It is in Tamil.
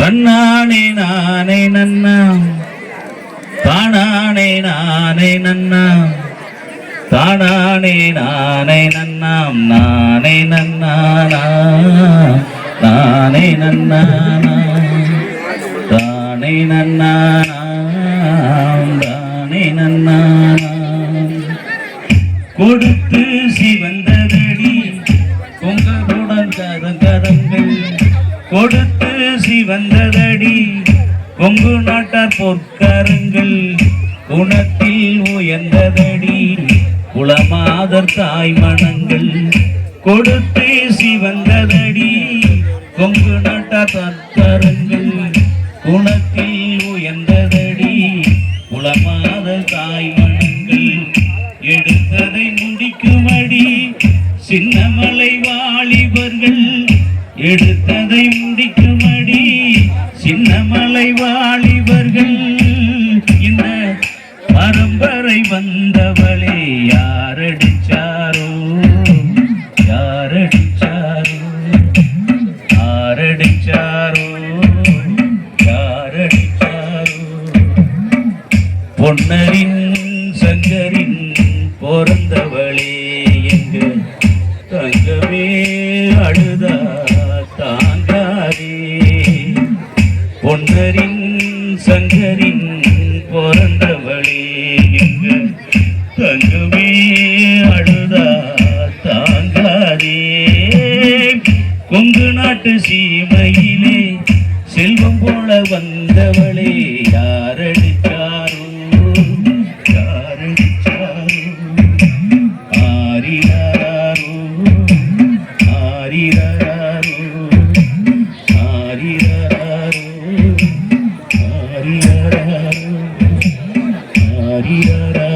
தன்னானே நானே நன்னா தானானே நானே நன்னா தானானே நானே நன்னாம் நானே நன்னானா நானே நன்னானா தானே நன்னானாம் தானே நன்னானா கொடுத்து சிவந்ததடி பொங்கலுடன் கரங்கள் கொடுத்து சிவந்ததடி கொங்கு நாட்டார் பொற்கரங்கள் குணத்தில் உயர்ந்ததடி குலமாதர் தாய் மனங்கள் கொடுத்து சிவந்ததடி கொங்கு நாட்டார் பொற்கரங்கள் குணத்தில் உயர்ந்ததடி குலமாதர் தாய் மனங்கள் எடுத்ததை முடிக்குமடி சின்னமலை வாலிபர்கள் எடுத்ததை முடிக்குமடி சின்னமலை வாலிபர்கள் இந்த பரம்பரை வந்தவளே யாரடிச்சாரோ யாரடிச்சாரோ யாரடிச்சாரோ யாரடிச்சாரோ பொன்னரின் சங்கரின் பிறந்தவளே எங்க தங்கமே அழுதா தாங்காதே பொன்னரின் சங்கரின் பிறந்தவளே எங்க தங்கமே அழுதா தாங்காதே கொங்கு நாட்டு சீமையிலே செல்வம் போல வந்தவளே யாரடிச்சாரோ யாரடிச்சாரோ ஆரிராரோ ஆரிராரோ ஆரிராரோ ஆரிராரோ ஆரிராரோ